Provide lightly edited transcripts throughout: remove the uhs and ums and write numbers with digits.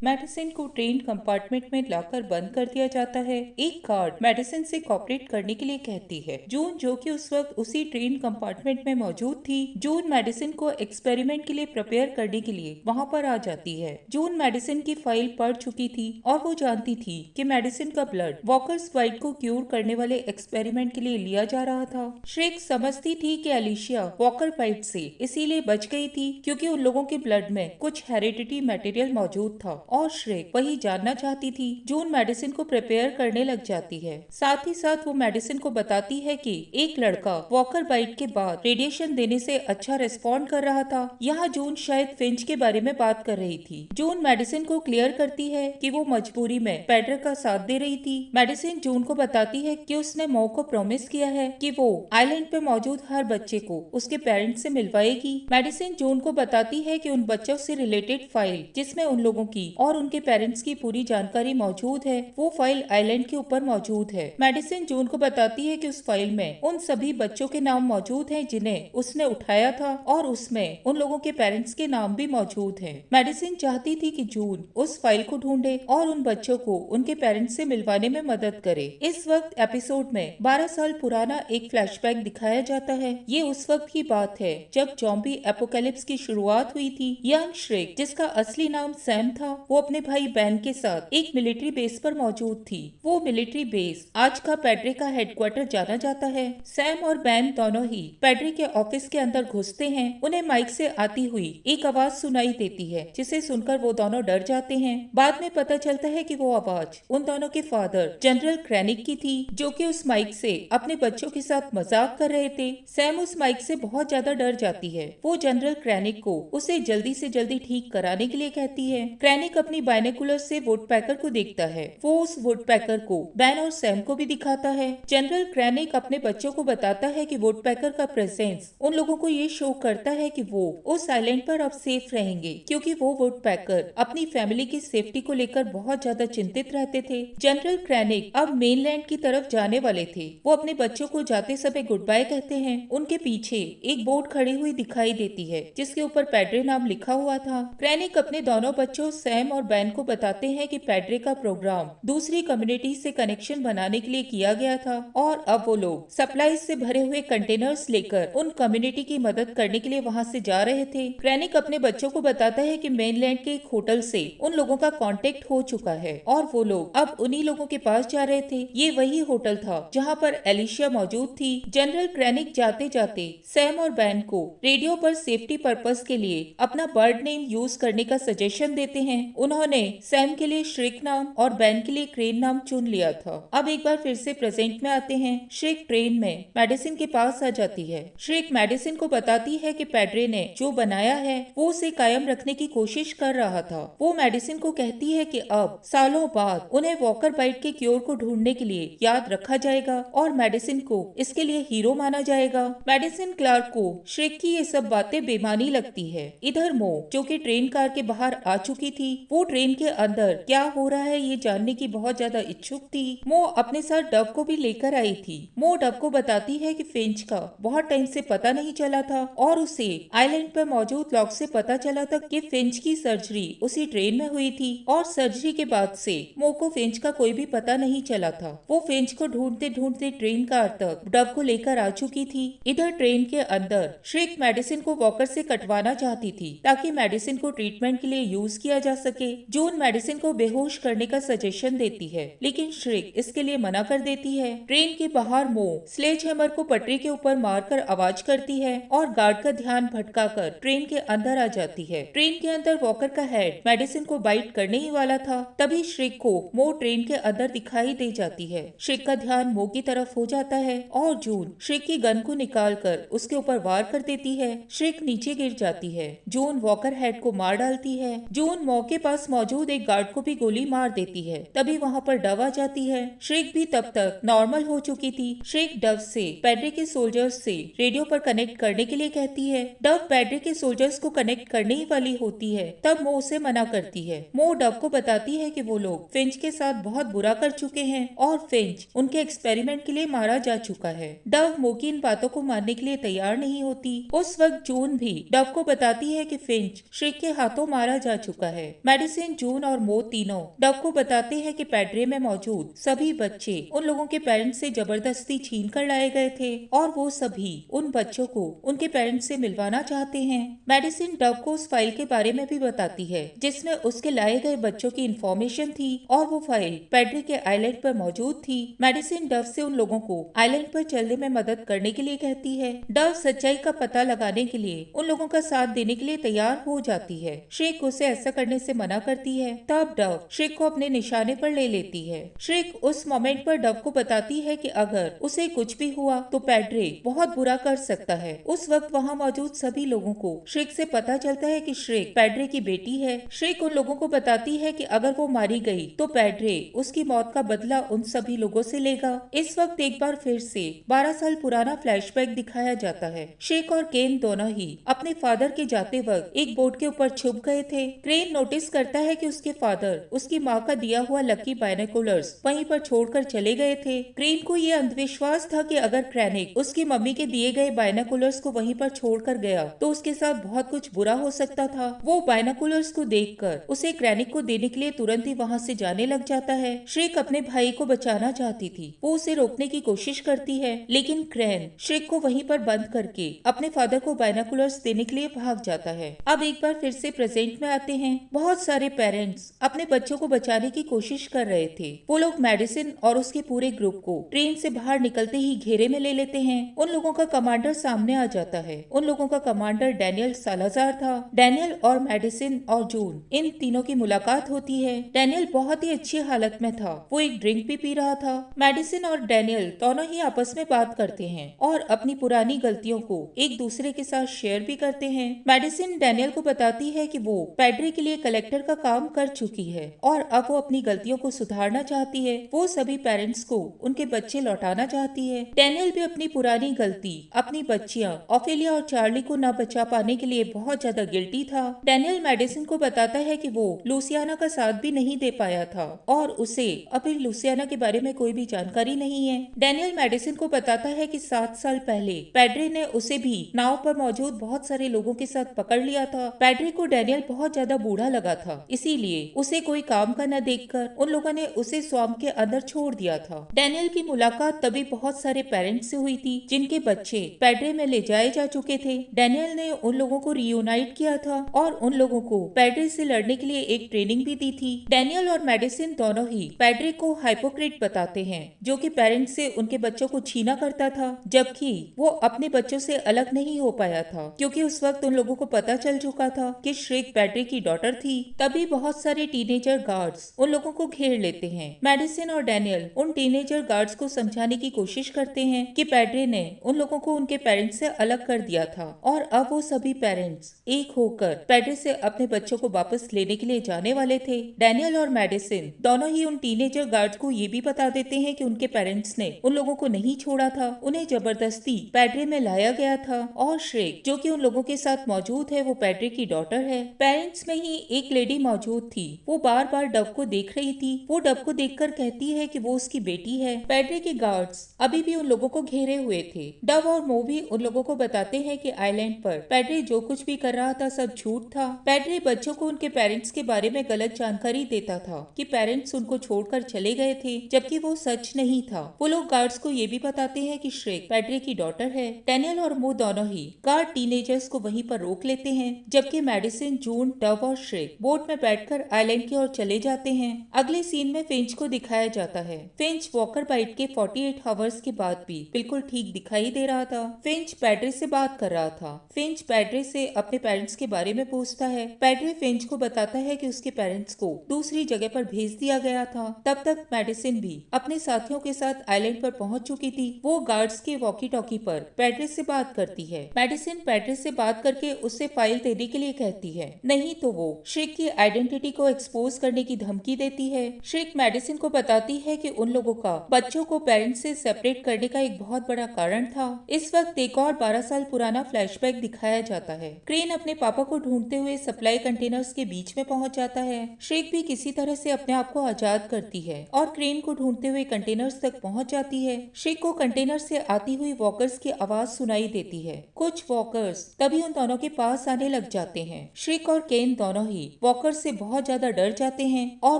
Medicine को train compartment में लाकर बंद कर दिया जाता है। एक गार्ड मेडिसिन से कॉपरेट करने के लिए कहती है। जून, जो कि उस वक्त उसी ट्रेन कंपार्टमेंट में मौजूद थी, जून मेडिसिन को एक्सपेरिमेंट के लिए प्रिपेयर करने के लिए वहां पर आ जाती है। जून मेडिसिन की फाइल पढ़ चुकी थी और वो जानती थी कि मेडिसिन का ब्लड वॉकर्स वाइट को क्यूर करने वाले एक्सपेरिमेंट के लिए लिया जा रहा था। श्रेक समझती थी कि एलिशिया वॉकर वाइट से इसीलिए बच गई थी क्योंकि उन लोगों के ब्लड में कुछ हेरिडिटी मटेरियल मौजूद था और श्रेक वही जानना चाहती थी। जून मेडिसिन को प्रिपेयर करने लग जाती है। साथ ही साथ वो मेडिसिन को बताती है कि एक लड़का वॉकर बाइट के बाद रेडिएशन देने से अच्छा रिस्पॉन्ड कर रहा था। यहाँ जून शायद फिंच के बारे में बात कर रही थी। जून मेडिसिन को क्लियर करती है कि वो मजबूरी में पेड्रो का साथ दे रही थी। मेडिसिन जून को बताती है कि उसने मो को प्रॉमिस किया है कि वो आइलैंड पे मौजूद हर बच्चे को उसके पेरेंट्स से मिलवाएगी। मेडिसिन जून को बताती है कि उन बच्चों से रिलेटेड फाइल जिसमें उन लोगों की और उनके पेरेंट्स की पूरी जानकारी मौजूद है, वो फाइल आइलैंड के ऊपर मौजूद है। मेडिसिन जून को बताती है कि उस फाइल में उन सभी बच्चों के नाम मौजूद हैं जिन्हें उसने उठाया था और उसमें उन लोगों के पेरेंट्स के नाम भी मौजूद हैं। मेडिसिन चाहती थी कि जून उस फाइल को ढूंढे और उन बच्चों को उनके पेरेंट्स से मिलवाने में मदद करे। इस वक्त एपिसोड में 12 साल पुराना एक फ्लैशबैक दिखाया जाता है। ये उस वक्त की बात है जब ज़ॉम्बी एपोकैलिप्स की शुरुआत हुई थी। यंग श्रेक, जिसका असली नाम सैम था, वो अपने भाई बैन के साथ एक मिलिट्री बेस पर मौजूद थी। वो मिलिट्री बेस आज का पेड्रे का हेडक्वार्टर जाना जाता है। सैम और बैन दोनों ही पेड्रे के ऑफिस के अंदर घुसते हैं। उन्हें माइक से आती हुई एक आवाज सुनाई देती है जिसे सुनकर वो दोनों डर जाते हैं। बाद में पता चलता है कि वो आवाज उन दोनों के फादर जनरल क्रैनिक की थी, जो कि उस माइक से अपने बच्चों के साथ मजाक कर रहे थे। सैम उस माइक से बहुत ज्यादा डर जाती है। वो जनरल क्रैनिक को उसे जल्दी से जल्दी ठीक कराने के लिए कहती है। क्रैनिक अपनी बायनोकुलर से वुडपैकर को देखता है। वो उस वुडपैकर को बैन और सैम को भी दिखाता है। जनरल क्रैनिक अपने बच्चों को बताता है कि वुडपैकर का प्रेजेंस उन लोगों को ये शो करता है कि वो उस आइलैंड पर अब सेफ रहेंगे, क्योंकि वो वुडपैकर अपनी फैमिली की सेफ्टी को लेकर बहुत ज्यादा चिंतित रहते थे। जनरल क्रैनिक अब मेनलैंड की तरफ जाने वाले थे। वो अपने बच्चों को जाते समय गुड बाय कहते हैं। उनके पीछे एक बोट खड़ी हुई दिखाई देती है जिसके ऊपर पेड्रे नाम लिखा हुआ था। क्रैनिक अपने दोनों बच्चों सैम और बैन को बताते हैं कि पेड्रे का प्रोग्राम दूसरी कम्युनिटी से कनेक्शन बनाने के लिए किया गया था और अब वो लोग सप्लाईज से भरे हुए कंटेनर्स लेकर उन कम्युनिटी की मदद करने के लिए वहां से जा रहे थे। क्रैनिक अपने बच्चों को बताता है कि मेनलैंड के एक होटल से उन लोगों का कांटेक्ट हो चुका है और वो लोग अब उन्हीं लोगों के पास जा रहे थे। ये वही होटल था जहाँ पर एलिशिया मौजूद थी। जनरल क्रैनिक जाते जाते सैम और बैन को रेडियो पर सेफ्टी पर्पस के लिए अपना बर्ड नेम यूज करने का सजेशन देते हैं। उन्होंने सैम के लिए श्रिक नाम और बैन के लिए क्रेन नाम चुन लिया था। अब एक बार फिर से प्रेजेंट में आते हैं। श्रिक ट्रेन में मेडिसिन के पास आ जाती है। श्रिक मेडिसिन को बताती है कि पेड्रे ने जो बनाया है वो उसे कायम रखने की कोशिश कर रहा था। वो मेडिसिन को कहती है कि अब सालों बाद उन्हें वॉकर बाइट के क्योर को ढूंढने के लिए याद रखा जाएगा और मेडिसिन को इसके लिए हीरो माना जाएगा। मेडिसिन क्लार्क को श्रिक की ये सब बातें बेमानी लगती है। इधर मो, जो कि ट्रेन कार के बाहर आ चुकी थी, वो ट्रेन के अंदर क्या हो रहा है ये जानने की बहुत ज्यादा इच्छुक थी। मो अपने साथ डव को भी लेकर आई थी। मो डव को बताती है कि फिंच का बहुत टाइम से पता नहीं चला था और उसे आइलैंड पर मौजूद लॉग से पता चला था कि फिंच की सर्जरी उसी ट्रेन में हुई थी और सर्जरी के बाद से मो को फिंच का कोई भी पता नहीं चला था। वो फिंच को ढूंढते ढूंढते ट्रेन कार तक डव को लेकर आ चुकी थी। इधर ट्रेन के अंदर श्रिक मेडिसिन को वॉकर से कटवाना चाहती थी ताकि मेडिसिन को ट्रीटमेंट के लिए यूज किया जा सके। जून मेडिसिन को बेहोश करने का सजेशन देती है, लेकिन श्रिक इसके लिए मना कर देती है। ट्रेन के बाहर मो स्लेज हैमर को पटरी के ऊपर मारकर आवाज करती है और गार्ड का ध्यान भटकाकर ट्रेन के अंदर आ जाती है। ट्रेन के अंदर वॉकर का हेड मेडिसिन को बाइट करने ही वाला था, तभी श्रिक को मो ट्रेन के अंदर दिखाई दे जाती है। श्रिक का ध्यान मो की तरफ हो जाता है और जून श्रिक की गन को निकालकर उसके ऊपर वार कर देती है। श्रिक नीचे गिर जाती है। जून वॉकर हेड को मार डालती है। जून मो के पास मौजूद एक गार्ड को भी गोली मार देती है। तभी वहाँ पर डव आ जाती है। श्रिक भी तब तक नॉर्मल हो चुकी थी। श्रिक डव से पेड्रे के सोल्जर्स से रेडियो पर कनेक्ट करने के लिए कहती है। डव पेड्रे के सोल्जर्स को कनेक्ट करने ही वाली होती है, तब मो उसे मना करती है। मो डव को बताती है कि वो लोग फिंच के साथ बहुत बुरा कर चुके हैं और फिंच उनके एक्सपेरिमेंट के लिए मारा जा चुका है। डव मो की इन बातों को मानने के लिए तैयार नहीं होती। उस वक्त जून भी डव को बताती है कि फिंच श्रिक के हाथों मारा जा चुका है। मेडिसिन, जून और मो तीनों डव को बताते हैं कि पैड्रे में मौजूद सभी बच्चे उन लोगों के पेरेंट्स से जबरदस्ती छीन कर लाए गए थे और वो सभी उन बच्चों को उनके पेरेंट्स से मिलवाना चाहते हैं। मेडिसिन डव को उस फाइल के बारे में भी बताती है जिसमें उसके लाए गए बच्चों की इंफॉर्मेशन थी और वो फाइल पैड्रे के आइलैंड पर मौजूद थी। मेडिसिन डव से उन लोगों को आइलैंड पर चलने में मदद करने के लिए कहती है। डव सच्चाई का पता लगाने के लिए उन लोगों का साथ देने के लिए तैयार हो जाती है। श्रेक उसे ऐसा करने से मना करती है। तब डव श्रेक को अपने निशाने पर ले लेती है। श्रेक उस मोमेंट पर डव को बताती है कि अगर उसे कुछ भी हुआ तो पैड्रे बहुत बुरा कर सकता है। उस वक्त वहाँ मौजूद सभी लोगों को श्रेक से पता चलता है कि श्रेक पैड्रे की बेटी है। श्रेक उन लोगों को बताती है कि अगर वो मारी गई तो पैड्रे उसकी मौत का बदला उन सभी लोगों से लेगा। इस वक्त एक बार फिर से 12 साल पुराना फ्लैशबैक दिखाया जाता है। श्रेक और केन दोनों ही अपने फादर के जाते वक्त एक बोट के ऊपर छुप गए थे। क्रेन नोटिस करता है कि उसके फादर उसकी माँ का दिया हुआ लकी बाइनोकुलर्स वहीं पर छोड़कर चले गए थे। क्रेन को ये अंधविश्वास था कि अगर क्रैनिक उसकी मम्मी के दिए गए बाइनोकुलर्स को वहीं पर छोड़कर गया तो उसके साथ बहुत कुछ बुरा हो सकता था। वो बाइनोकुलर्स को देखकर उसे क्रैनिक को देने के लिए तुरंत ही वहाँ से जाने लग जाता है। श्रेक अपने भाई को बचाना चाहती थी। वो उसे रोकने की कोशिश करती है लेकिन क्रैन श्रेक को वहीं पर बंद करके अपने फादर को बाइनोकुलर्स देने के लिए भाग जाता है। अब एक बार फिर से प्रेजेंट में आते हैं। बहुत सारे पेरेंट्स अपने बच्चों को बचाने की कोशिश कर रहे थे। वो लोग मेडिसिन और उसके पूरे ग्रुप को ट्रेन से बाहर निकलते ही घेरे में ले लेते हैं। उन लोगों का कमांडर सामने आ जाता है। उन लोगों का कमांडर डैनियल सालाजार था। डैनियल और मेडिसिन और जून इन तीनों की मुलाकात होती है। डैनियल बहुत ही अच्छी हालत में था। वो एक ड्रिंक भी पी रहा था। मेडिसिन और डैनियल दोनों ही आपस में बात करते हैं और अपनी पुरानी गलतियों को एक दूसरे के साथ शेयर भी करते हैं। मेडिसिन डैनियल को बताती है कि वो पैड्रे के लिए कलेक्टर का काम कर चुकी है और अब वो अपनी गलतियों को सुधारना चाहती है। वो सभी पेरेंट्स को उनके बच्चे लौटाना चाहती है। डैनियल भी अपनी पुरानी गलती, अपनी बच्चियां ऑफेलिया और चार्ली को न बचा पाने के लिए बहुत ज्यादा गिल्टी था। डैनियल मेडिसिन को बताता है कि वो लूसियाना का साथ भी नहीं दे पाया था और उसे अभी लूसियाना के बारे में कोई भी जानकारी नहीं है। डैनियल मेडिसिन को बताता है कि 7 साल पहले पैड्रे ने उसे भी नाव पर मौजूद बहुत सारे लोगों के साथ पकड़ लिया था। पैड्रे को डैनियल बहुत ज्यादा बूढ़ा लगा था, इसीलिए उसे कोई काम का न देखकर उन लोगों ने उसे स्वाम के अंदर छोड़ दिया था। डैनियल की मुलाकात तभी बहुत सारे पेरेंट्स से हुई थी जिनके बच्चे पैड्रे में ले जाए जा चुके थे। डैनियल ने उन लोगों को रियूनाइट किया था और उन लोगों को पैड्रे से लड़ने के लिए एक ट्रेनिंग भी दी थी। डैनियल और मेडिसिन दोनों ही पैड्रे को हाइपोक्रेट बताते हैं जो कि पेरेंट्स से उनके बच्चों को छीना करता था, जबकि वो अपने बच्चों से अलग नहीं हो पाया था क्योंकि उस वक्त उन लोगों को पता चल चुका था कि श्रेक पैड्रे की डॉटर थी। तभी बहुत सारे टीनेजर गार्ड्स उन लोगों को घेर लेते हैं। मेडिसिन और डैनियल उन टीनेजर गार्ड्स को समझाने की कोशिश करते हैं कि पैड्रे ने उन लोगों को उनके पेरेंट्स से अलग कर दिया था और अब वो सभी पेरेंट्स एक होकर पैड्रे से अपने बच्चों को वापस लेने के लिए जाने वाले थे। डैनियल और मेडिसिन दोनों ही उन टीनेजर गार्ड्स को ये भी बता देते हैं कि उनके पेरेंट्स ने उन लोगों को नहीं छोड़ा था, उन्हें जबरदस्ती पैड्रे में लाया गया था और श्रेक जो कि उन लोगों के साथ मौजूद है वो पैड्रे की डॉटर है। पेरेंट्स में ही एक लेडी मौजूद थी। वो बार बार डव को देख रही थी। वो डव को देखकर कहती है कि वो उसकी बेटी है। पैड्रे के गार्ड्स अभी भी उन लोगों को घेरे हुए थे। डव और मो भी उन लोगों को बताते हैं कि आइलैंड पर पैड्रे जो कुछ भी कर रहा था सब झूठ था। पैड्रे बच्चों को उनके पेरेंट्स के बारे में गलत जानकारी देता था कि पेरेंट्स उनको छोड़कर चले गए थे, जबकि वो सच नहीं था। वो लोग गार्ड्स को ये भी बताते हैं कि श्रेक पैड्रे की डॉटर है। डैनियल और मो दोनों ही गार्ड टीनेजर्स को वहीं पर रोक लेते हैं, जबकि मेडिसिन, जून, डव और श्रेक बोट में बैठकर आइलैंड की ओर चले जाते हैं। अगले सीन में फिंच को दिखाया जाता है। फिंच वॉकर बाइट के 48 आवर्स के बाद भी बिल्कुल ठीक दिखाई दे रहा था। फिंच पैड्रे से बात कर रहा था। फिंच पैड्रे से अपने पेरेंट्स के बारे में पूछता है। पैड्रे फिंच को बताता है कि उसके पेरेंट्स को दूसरी जगह पर भेज दिया गया था। तब तक मेडिसिन भी अपने साथियों के साथ आइलैंड पर पहुंच चुकी थी। वो गार्ड्स के वॉकी टॉकी पर पैड्रे से बात करती है। मेडिसिन पैड्रे से बात करके उससे फाइल देने के लिए कहती है, नहीं तो वो श्रेक की आइडेंटिटी को एक्सपोज करने की धमकी देती है। श्रेक मेडिसिन को बताती है कि उन लोगों का बच्चों को पेरेंट्स से सेपरेट करने का एक बहुत बड़ा कारण था। इस वक्त एक और 12 साल पुराना फ्लैशबैक दिखाया जाता है। क्रेन अपने पापा को ढूंढते हुए सप्लाई कंटेनर्स के बीच में पहुंच जाता है। श्रेक भी किसी तरह से अपने आप को आजाद करती है और क्रेन को ढूंढते हुए कंटेनर्स तक पहुंच जाती है। श्रेक को कंटेनर से आती हुई वॉकर्स की आवाज सुनाई देती है। कुछ वॉकर्स तभी उन दोनों के पास आने लग जाते हैं। श्रेक और केन दोनों ही वॉकर से बहुत ज्यादा डर जाते हैं और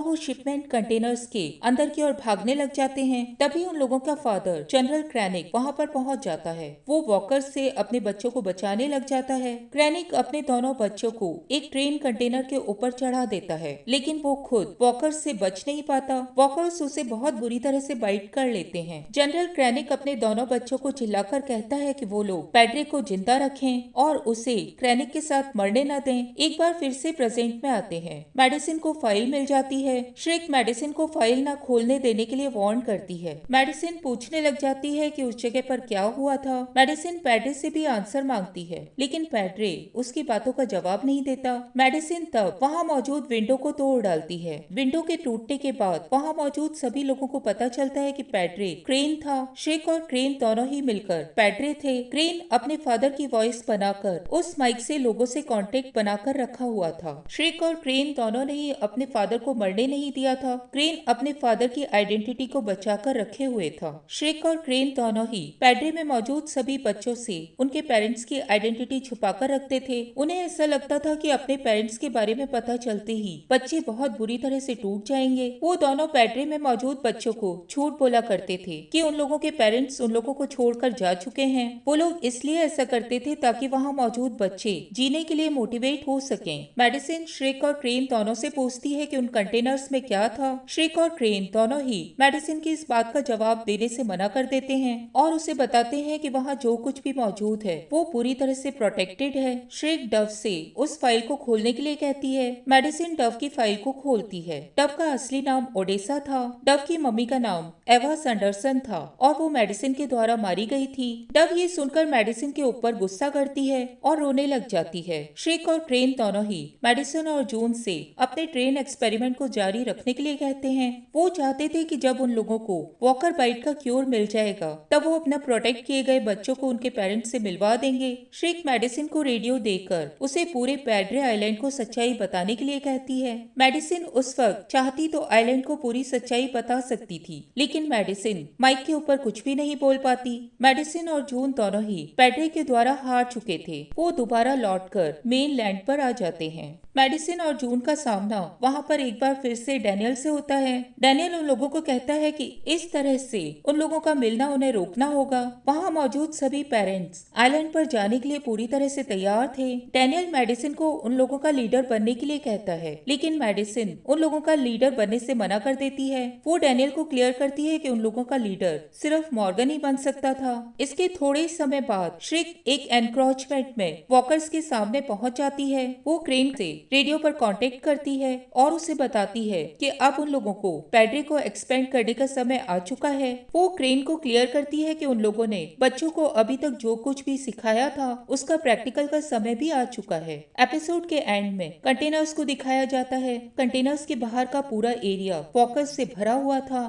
वो शिपमेंट कंटेनर्स के अंदर की ओर भागने लग जाते हैं। तभी उन लोगों का फादर जनरल क्रैनिक वहाँ पर पहुँच जाता है। वो वॉकर से अपने बच्चों को बचाने लग जाता है। क्रैनिक अपने दोनों बच्चों को एक ट्रेन कंटेनर के ऊपर चढ़ा देता है, लेकिन वो खुद वॉकर से बच नहीं पाता। वॉकर्स उसे बहुत बुरी तरह से बाइट कर लेते हैं। जनरल क्रैनिक अपने दोनों बच्चों को चिल्लाकर कहता है कि वो लोग पैड्रे को जिंदा रखें और उसे क्रैनिक के साथ मरने न दें। एक बार फिर से प्रेजेंट में आते हैं। मेडिसिन को फाइल मिल जाती है। श्रेक मेडिसिन को फाइल न खोलने देने के लिए वार्न करती है। मेडिसिन पूछने लग जाती है कि उस जगह पर क्या हुआ था। मेडिसिन पैड्रे से भी आंसर मांगती है, लेकिन पैड्रे उसकी बातों का जवाब नहीं देता। मेडिसिन तब वहाँ मौजूद विंडो को तोड़ डालती है। विंडो के टूटने के बाद वहाँ मौजूद सभी लोगों को पता चलता है कि पैड्रे क्रेन था। श्रेक और क्रेन दोनों ही मिलकर पैड्रे थे। क्रेन अपने फादर की वॉइस बनाकर उस माइक से लोगों से कांटेक्ट बनाकर रखा हुआ था। श्रेक और क्रेन दोनों ने ही अपने फादर को मरने नहीं दिया था। क्रेन अपने फादर की आइडेंटिटी को बचाकर रखे हुए था। श्रेक और क्रेन दोनों ही पैड्रे में मौजूद सभी बच्चों से उनके पेरेंट्स की आइडेंटिटी छुपाकर रखते थे। उन्हें ऐसा लगता था कि अपने पेरेंट्स के बारे में पता चलते ही बच्चे बहुत बुरी तरह से टूट जाएंगे। वो दोनों पैड्रे में मौजूद बच्चों को झूठ बोला करते थे कि उन लोगों के पेरेंट्स उन लोगों को छोड़कर जा चुके हैं। वो लोग इसलिए ऐसा करते थे ताकि वहाँ मौजूद बच्चे जीने के लिए मोटिवेट हो सकें। मेडिसिन श्रेक और क्रेन दोनों से पूछती है कि उन कंटेनर्स में क्या था। श्रेक और क्रेन दोनों ही मेडिसिन की इस बात का जवाब देने से मना कर देते हैं और उसे बताते हैं कि वहाँ जो कुछ भी मौजूद है वो पूरी तरह से प्रोटेक्टेड है। श्रेक डव से उस फाइल को खोलने के लिए कहती है। मेडिसिन डव की फाइल को खोलती है। डव का असली नाम ओडेसा था। डव की मम्मी का नाम एवा संडरसन था और वो मेडिसिन के द्वारा मारी गई थी। डव ये सुनकर मेडिसिन के ऊपर गुस्सा करती है और रोने लग जाती है। श्रेक और क्रेन दोनों ही मेडिसिन और जून से अपने ट्रेन एक्सपेरिमेंट को जारी रखने के लिए कहते हैं। वो चाहते थे कि जब उन लोगों को वॉकर बाइट का क्योर मिल जाएगा तब वो अपना प्रोटेक्ट किए गए बच्चों को उनके पेरेंट्स से मिलवा देंगे। श्रेक मेडिसिन को रेडियो देकर उसे पूरे पैड्रे आइलैंड को सच्चाई बताने के लिए कहती है। मेडिसिन उस वक्त चाहती तो आइलैंड को पूरी सच्चाई बता सकती थी, लेकिन मेडिसिन माइक के ऊपर कुछ भी नहीं बोल पाती। मेडिसिन और जून दोनों ही पैड्रे के द्वारा हार चुके थे। वो दोबारा लौटकर मेन लैंड पर आ जाते हैं। मेडिसिन और जून का सामना वहाँ पर एक बार फिर से डैनियल से होता है। डैनियल उन लोगों को कहता है कि इस तरह से उन लोगों का मिलना उन्हें रोकना होगा। वहाँ मौजूद सभी पेरेंट्स आइलैंड पर जाने के लिए पूरी तरह से तैयार थे। डैनियल मेडिसिन को उन लोगों का लीडर बनने के लिए कहता है, लेकिन मेडिसिन उन लोगों का लीडर बनने से मना कर देती है। वो डैनियल को क्लियर करती है कि उन लोगों का लीडर सिर्फ मॉर्गन ही बन सकता था। इसके थोड़े समय बाद श्रेक एक एनक्रोचमेंट में वॉकर्स के सामने पहुंच जाती है। वो क्रेन से रेडियो पर कांटेक्ट करती है और उसे बताती है कि अब उन लोगों को पैड्रे को एक्सपेंड करने का समय आ चुका है। वो क्रेन को क्लियर करती है कि उन लोगों ने बच्चों को अभी तक जो कुछ भी सिखाया था उसका प्रैक्टिकल का समय भी आ चुका है। एपिसोड के एंड में कंटेनर्स को दिखाया जाता है। कंटेनर्स के बाहर का पूरा एरिया वॉकर्स से भरा हुआ था।